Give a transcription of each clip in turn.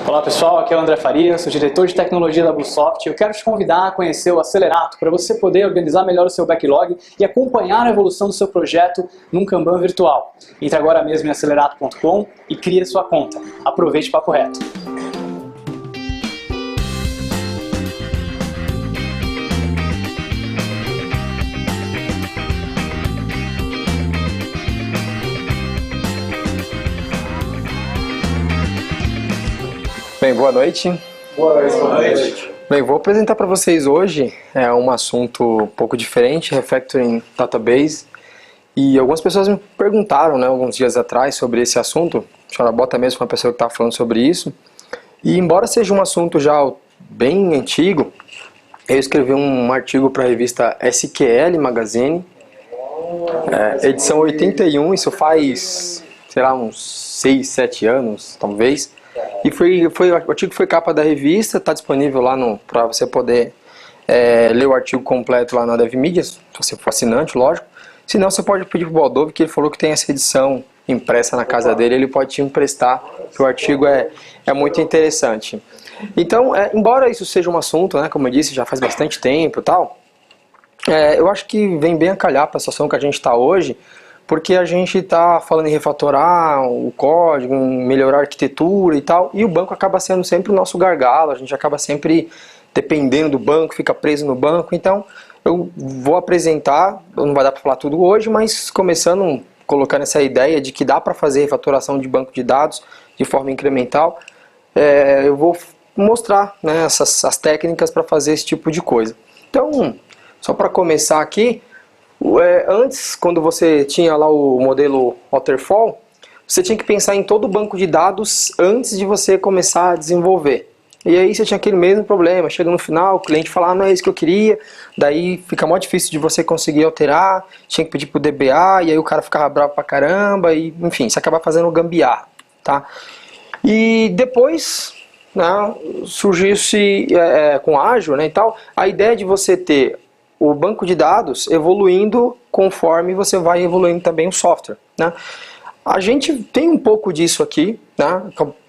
Olá pessoal, aqui é o André Farias, sou diretor de tecnologia da Bluesoft e eu quero te convidar a conhecer o Acelerato para você poder organizar melhor o seu backlog e acompanhar a evolução do seu projeto num Kanban virtual. Entre agora mesmo em acelerato.com e crie a sua conta. Aproveite o papo reto. Bem, boa noite. Boa noite. Bem, vou apresentar para vocês hoje um assunto um pouco diferente, Refactoring Database. E algumas pessoas me perguntaram, alguns dias atrás sobre esse assunto. A senhora Bota mesmo uma pessoa que está falando sobre isso. E embora seja um assunto já bem antigo, eu escrevi um artigo para a revista SQL Magazine, edição 81, isso faz, sei lá, uns 6, 7 anos, talvez. E o artigo foi capa da revista, está disponível lá para você poder ler o artigo completo lá na DevMedia, se você for assinante, lógico. Se não, você pode pedir para o Baldov, que ele falou que tem essa edição impressa na casa dele, ele pode te emprestar, que o artigo é muito interessante. Então, embora isso seja um assunto, como eu disse, já faz bastante tempo e tal, eu acho que vem bem a calhar para a situação que a gente está hoje, porque a gente está falando em refatorar o código, em melhorar a arquitetura e tal, e o banco acaba sendo sempre o nosso gargalo, a gente acaba sempre dependendo do banco, fica preso no banco. Então eu vou apresentar, não vai dar para falar tudo hoje, mas começando, colocando essa ideia de que dá para fazer refatoração de banco de dados de forma incremental, eu vou mostrar as técnicas para fazer esse tipo de coisa. Então, só para começar aqui, antes, quando você tinha lá o modelo Waterfall, você tinha que pensar em todo o banco de dados antes de você começar a desenvolver. E aí você tinha aquele mesmo problema, chega no final, o cliente fala, não é isso que eu queria, daí fica mó difícil de você conseguir alterar, tinha que pedir pro DBA, e aí o cara ficava bravo pra caramba, e enfim, você acaba fazendo gambiarra, tá? E depois, surgiu-se com Azure, e tal, a ideia de você ter o banco de dados evoluindo conforme você vai evoluindo também o software. A gente tem um pouco disso aqui,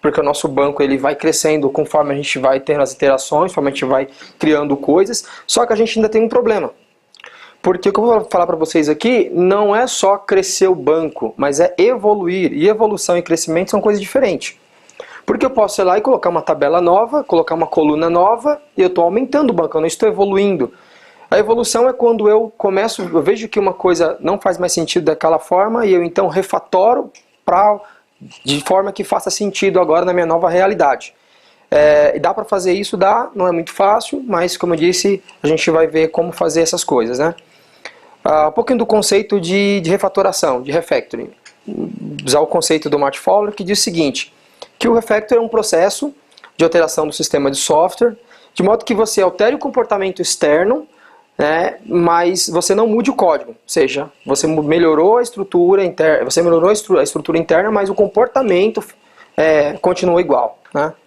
porque o nosso banco ele vai crescendo conforme a gente vai tendo as iterações, conforme a gente vai criando coisas, só que a gente ainda tem um problema. Porque o que eu vou falar para vocês aqui não é só crescer o banco, mas é evoluir. E evolução e crescimento são coisas diferentes. Porque eu posso ir lá e colocar uma tabela nova, colocar uma coluna nova, e eu estou aumentando o banco, eu não estou evoluindo. A evolução é quando eu vejo que uma coisa não faz mais sentido daquela forma e eu então refatoro de forma que faça sentido agora na minha nova realidade. E dá para fazer isso? Dá, não é muito fácil, mas como eu disse, a gente vai ver como fazer essas coisas. Um pouquinho do conceito de refatoração, de refactoring. Usar o conceito do Matt Fowler, que diz o seguinte, que o refactoring é um processo de alteração do sistema de software, de modo que você altere o comportamento externo, mas você não mude o código, ou seja, você melhorou a estrutura interna, mas o comportamento continua igual,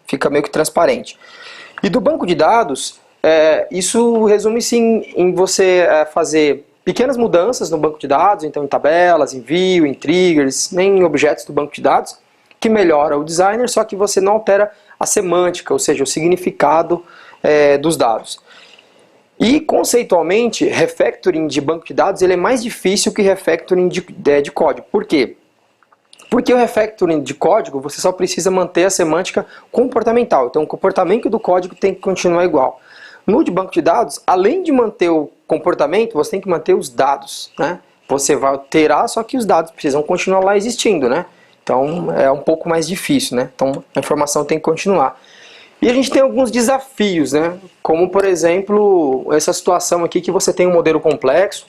fica meio que transparente. E do banco de dados, isso resume-se em você fazer pequenas mudanças no banco de dados, então em tabelas, em view, em triggers, nem em objetos do banco de dados, que melhora o designer, só que você não altera a semântica, ou seja, o significado dos dados. E conceitualmente, refactoring de banco de dados ele é mais difícil que refactoring de código. Por quê? Porque o refactoring de código você só precisa manter a semântica comportamental. Então o comportamento do código tem que continuar igual. No de banco de dados, além de manter o comportamento, você tem que manter os dados. Você vai alterar, só que os dados precisam continuar lá existindo. Então é um pouco mais difícil. Então a informação tem que continuar. E a gente tem alguns desafios, como por exemplo, essa situação aqui que você tem um modelo complexo,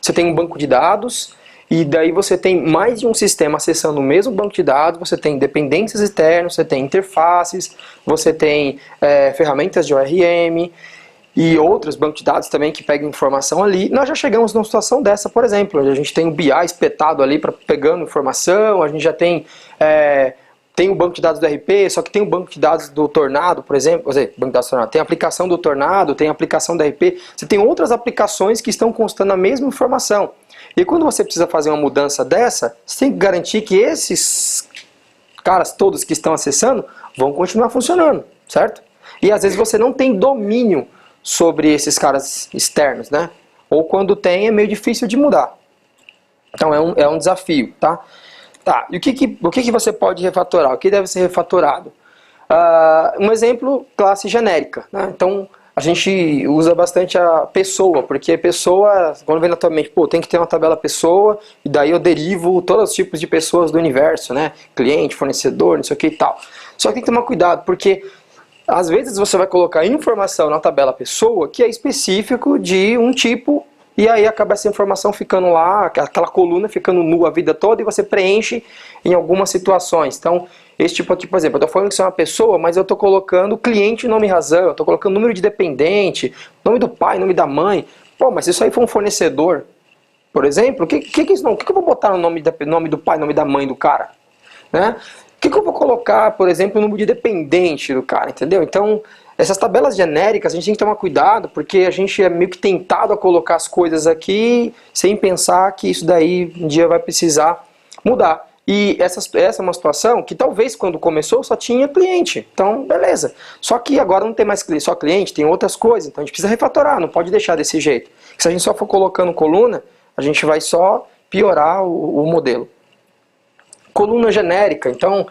você tem um banco de dados, e daí você tem mais de um sistema acessando o mesmo banco de dados, você tem dependências externas, você tem interfaces, você tem ferramentas de ORM, e outros bancos de dados também que pegam informação ali. Nós já chegamos numa situação dessa, por exemplo, a gente tem o BI espetado ali pegando informação, a gente já tem o banco de dados do RP, só que tem o banco de dados do Tornado, por exemplo, banco de dados do Tornado, tem a aplicação do Tornado, tem a aplicação do RP, você tem outras aplicações que estão constando a mesma informação. E quando você precisa fazer uma mudança dessa, você tem que garantir que esses caras todos que estão acessando vão continuar funcionando, certo? E às vezes você não tem domínio sobre esses caras externos, né? Ou quando tem, é meio difícil de mudar. Então é um desafio, tá? Tá, e o que você pode refatorar? O que deve ser refatorado? Um exemplo, classe genérica, né? Então, a gente usa bastante a pessoa, porque pessoa, quando vem na tua mente, pô, tem que ter uma tabela pessoa, e daí eu derivo todos os tipos de pessoas do universo, né? Cliente, fornecedor, não sei o que e tal. Só que tem que tomar cuidado, porque às vezes você vai colocar informação na tabela pessoa que é específico de um tipo, e aí acaba essa informação ficando lá, aquela coluna ficando nua a vida toda, e você preenche em algumas situações. Então, esse tipo aqui, por exemplo, eu estou falando que isso é uma pessoa, mas eu estou colocando cliente, nome e razão, eu estou colocando número de dependente, nome do pai, nome da mãe. Pô, mas se isso aí for um fornecedor, por exemplo, o que isso não? O que eu vou botar no nome do pai, nome da mãe do cara? Né? O que eu vou colocar, por exemplo, o número de dependente do cara, entendeu? Então, essas tabelas genéricas, a gente tem que tomar cuidado, porque a gente é meio que tentado a colocar as coisas aqui, sem pensar que isso daí um dia vai precisar mudar. E essa é uma situação que talvez quando começou só tinha cliente, então beleza. Só que agora não tem mais só cliente, tem outras coisas, então a gente precisa refatorar, não pode deixar desse jeito. Se a gente só for colocando coluna, a gente vai só piorar o modelo. Coluna genérica, então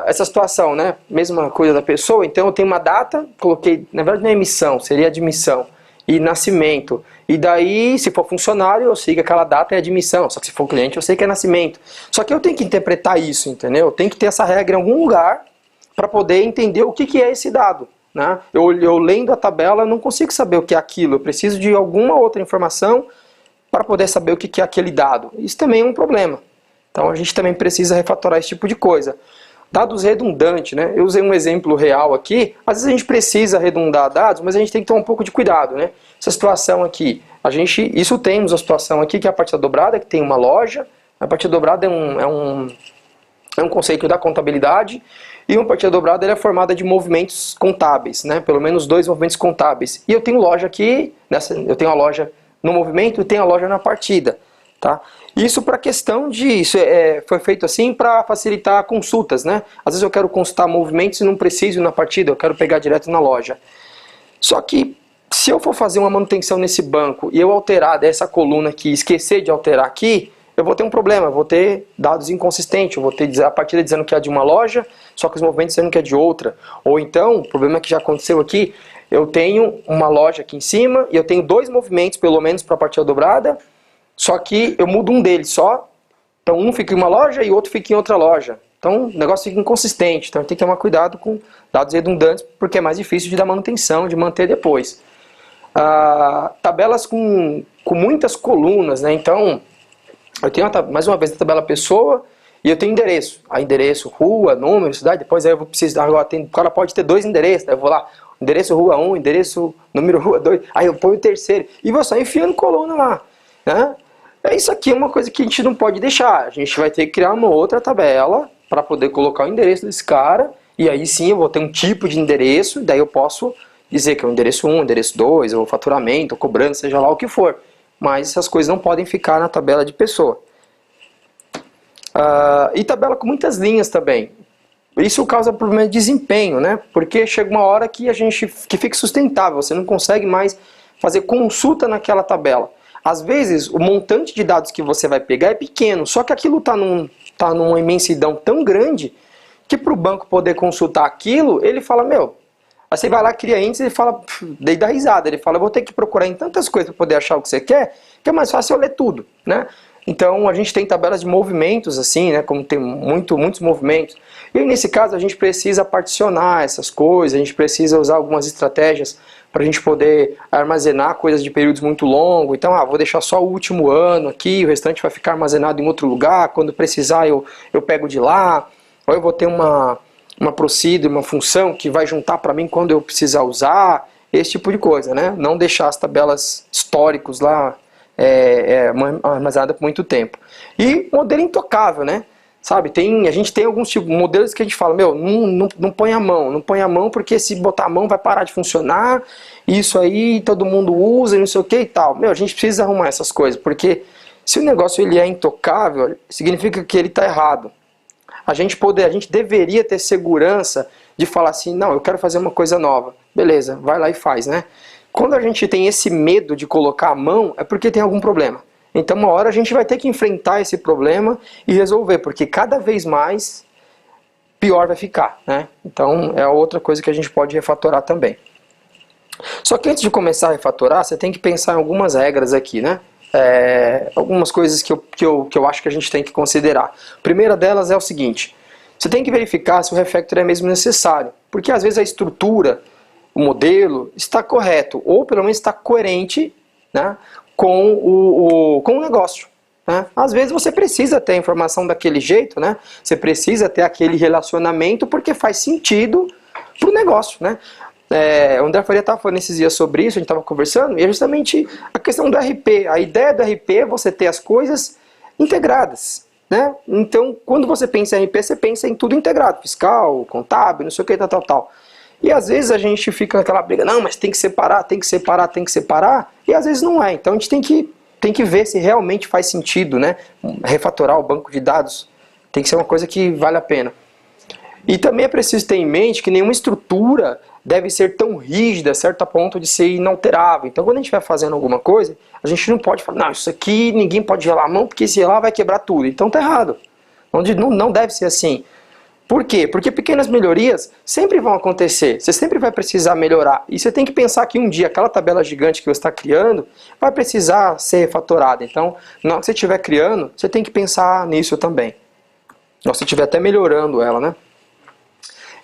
essa situação, né? Mesma coisa da pessoa, então eu tenho uma data, coloquei, na verdade não é emissão, seria admissão e nascimento. E daí, se for funcionário, eu sei que aquela data é admissão, só que se for cliente, eu sei que é nascimento. Só que eu tenho que interpretar isso, entendeu? Eu tenho que ter essa regra em algum lugar para poder entender o que é esse dado. Né? Eu lendo a tabela, não consigo saber o que é aquilo, eu preciso de alguma outra informação para poder saber o que é aquele dado. Isso também é um problema. Então a gente também precisa refatorar esse tipo de coisa. Dados redundantes, né? Eu usei um exemplo real aqui. Às vezes a gente precisa arredondar dados, mas a gente tem que ter um pouco de cuidado, né? Essa situação aqui, temos a situação aqui que é a partida dobrada, que tem uma loja. A partida dobrada é um conceito da contabilidade. E uma partida dobrada é formada de movimentos contábeis, né? Pelo menos 2 movimentos contábeis. E eu tenho loja aqui, eu tenho a loja no movimento e tenho a loja na partida, tá? Isso para questão de... foi feito assim para facilitar consultas, né? Às vezes eu quero consultar movimentos e não preciso ir na partida, eu quero pegar direto na loja. Só que se eu for fazer uma manutenção nesse banco e eu alterar dessa coluna aqui, esquecer de alterar aqui, eu vou ter um problema, eu vou ter dados inconsistentes, eu vou ter a partida dizendo que é de uma loja, só que os movimentos dizendo que é de outra. Ou então, o problema que já aconteceu aqui, eu tenho uma loja aqui em cima e eu tenho 2 movimentos pelo menos para a partida dobrada, só que eu mudo um deles só, então um fica em uma loja e o outro fica em outra loja. Então o negócio fica inconsistente, então tem que tomar cuidado com dados redundantes, porque é mais difícil de dar manutenção, de manter depois. Tabelas com muitas colunas, né? Então eu tenho mais uma vez a tabela pessoa e eu tenho endereço. Endereço, rua, número, cidade, depois aí eu vou precisar, agora o cara pode ter 2 endereços, daí eu vou lá, endereço rua 1, endereço número rua 2, aí eu ponho o terceiro e vou só enfiando coluna lá. Né? Isso aqui é uma coisa que a gente não pode deixar. A gente vai ter que criar uma outra tabela para poder colocar o endereço desse cara. E aí sim eu vou ter um tipo de endereço. Daí eu posso dizer que é o endereço 1, endereço 2, ou faturamento, ou cobrança, seja lá o que for. Mas essas coisas não podem ficar na tabela de pessoa. E tabela com muitas linhas também. Isso causa problema de desempenho, né? Porque chega uma hora que que fica sustentável. Você não consegue mais fazer consulta naquela tabela. Às vezes, o montante de dados que você vai pegar é pequeno, só que aquilo está numa imensidão tão grande que para o banco poder consultar aquilo, ele fala, meu, aí você vai lá, cria índice, ele fala, daí dá risada, ele fala, eu vou ter que procurar em tantas coisas para poder achar o que você quer, que é mais fácil eu ler tudo, né? Então a gente tem tabelas de movimentos assim, né, como tem muitos movimentos. E aí, nesse caso a gente precisa particionar essas coisas, a gente precisa usar algumas estratégias para a gente poder armazenar coisas de períodos muito longos. Então, vou deixar só o último ano aqui, o restante vai ficar armazenado em outro lugar, quando precisar eu pego de lá. Ou eu vou ter uma procedure, uma função que vai juntar para mim quando eu precisar usar, esse tipo de coisa, né? Não deixar as tabelas históricos lá armazenada por muito tempo. E modelo intocável, né? Sabe, a gente tem alguns tipos, modelos que a gente fala, meu, não põe a mão porque se botar a mão vai parar de funcionar, isso aí todo mundo usa, não sei o que e tal. Meu, a gente precisa arrumar essas coisas, porque se o negócio ele é intocável, significa que ele está errado. a gente deveria ter segurança de falar assim, não, eu quero fazer uma coisa nova. Beleza, vai lá e faz, né? Quando a gente tem esse medo de colocar a mão, é porque tem algum problema. Então uma hora a gente vai ter que enfrentar esse problema e resolver, porque cada vez mais pior vai ficar, né? Então é outra coisa que a gente pode refatorar também. Só que antes de começar a refatorar, você tem que pensar em algumas regras aqui, né? Algumas coisas que eu acho que a gente tem que considerar. A primeira delas é o seguinte: você tem que verificar se o refactor é mesmo necessário, porque às vezes a estrutura, o modelo está correto, ou pelo menos está coerente, né, com o negócio. Né? Às vezes você precisa ter a informação daquele jeito, né? Você precisa ter aquele relacionamento porque faz sentido para o negócio. Né? O André Faria estava falando esses dias sobre isso, a gente estava conversando, e é justamente a questão do RP. A ideia do RP é você ter as coisas integradas. Né? Então, quando você pensa em RP, você pensa em tudo integrado, fiscal, contábil, não sei o que, tal. E às vezes a gente fica naquela briga, não, mas tem que separar, e às vezes não é. Então a gente tem que ver se realmente faz sentido, né? Refatorar o banco de dados tem que ser uma coisa que vale a pena. E também é preciso ter em mente que nenhuma estrutura deve ser tão rígida, certo, a ponto de ser inalterável. Então quando a gente vai fazendo alguma coisa, a gente não pode falar, não, isso aqui ninguém pode gelar a mão, porque se gelar vai quebrar tudo. Então tá errado. Não deve ser assim. Por quê? Porque pequenas melhorias sempre vão acontecer, você sempre vai precisar melhorar. E você tem que pensar que um dia aquela tabela gigante que você está criando vai precisar ser refatorada. Então, na hora que você estiver criando, você tem que pensar nisso também. Na hora que você estiver até melhorando ela, né?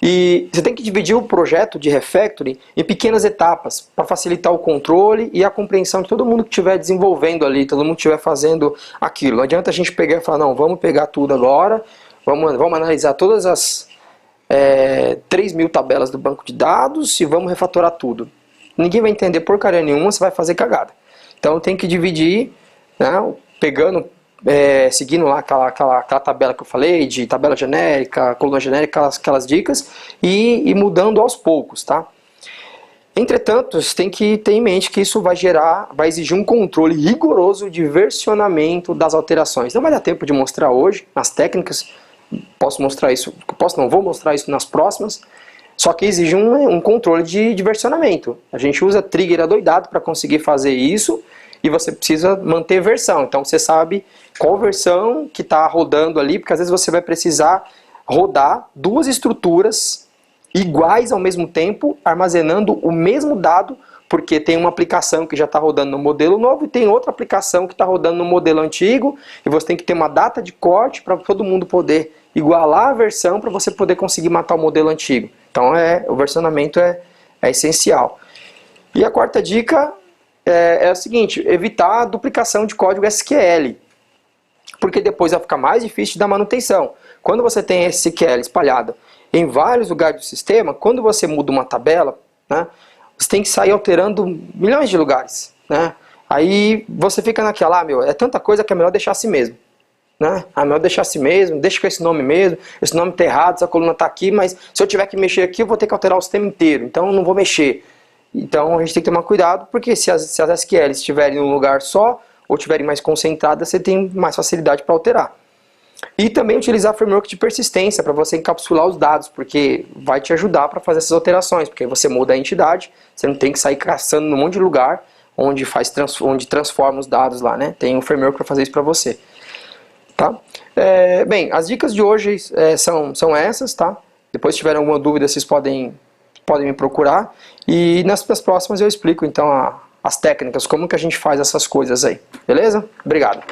E você tem que dividir o projeto de refactoring em pequenas etapas para facilitar o controle e a compreensão de todo mundo que estiver desenvolvendo ali, todo mundo que estiver fazendo aquilo. Não adianta a gente pegar e falar, não, vamos pegar tudo agora, vamos analisar todas as 3.000 tabelas do banco de dados e vamos refatorar tudo. Ninguém vai entender porcaria nenhuma, você vai fazer cagada. Então tem que dividir, né, seguindo lá aquela tabela que eu falei, de tabela genérica, coluna genérica, aquelas dicas, e mudando aos poucos, tá? Entretanto, você tem que ter em mente que isso vai exigir um controle rigoroso de versionamento das alterações. Não vai dar tempo de mostrar hoje, nas técnicas, vou mostrar isso nas próximas, só que exige um controle de versionamento. A gente usa trigger adoidado para conseguir fazer isso, e você precisa manter versão. Então você sabe qual versão que está rodando ali, porque às vezes você vai precisar rodar duas estruturas iguais ao mesmo tempo, armazenando o mesmo dado, porque tem uma aplicação que já está rodando no modelo novo e tem outra aplicação que está rodando no modelo antigo, e você tem que ter uma data de corte para todo mundo poder igualar a versão para você poder conseguir matar o modelo antigo. Então o versionamento é essencial. E a quarta dica é o seguinte: evitar a duplicação de código SQL, porque depois vai ficar mais difícil da manutenção. Quando você tem SQL espalhado em vários lugares do sistema, quando você muda uma tabela, né, você tem que sair alterando milhões de lugares. Né? Aí você fica naquela, é tanta coisa que é melhor deixar assim mesmo. Né? É melhor deixar assim mesmo, deixa com esse nome mesmo, esse nome está errado, essa coluna está aqui, mas se eu tiver que mexer aqui, eu vou ter que alterar o sistema inteiro, então eu não vou mexer. Então a gente tem que tomar cuidado, porque se as SQLs estiverem em um lugar só, ou estiverem mais concentradas, você tem mais facilidade para alterar. E também utilizar framework de persistência para você encapsular os dados, porque vai te ajudar para fazer essas alterações, porque aí você muda a entidade, você não tem que sair caçando num monte de lugar onde transforma os dados lá, né? Tem um framework para fazer isso para você. Tá? Bem, as dicas de hoje são essas, tá? Depois se tiverem alguma dúvida, vocês podem me procurar, e nas próximas eu explico então as técnicas, como que a gente faz essas coisas aí, beleza? Obrigado!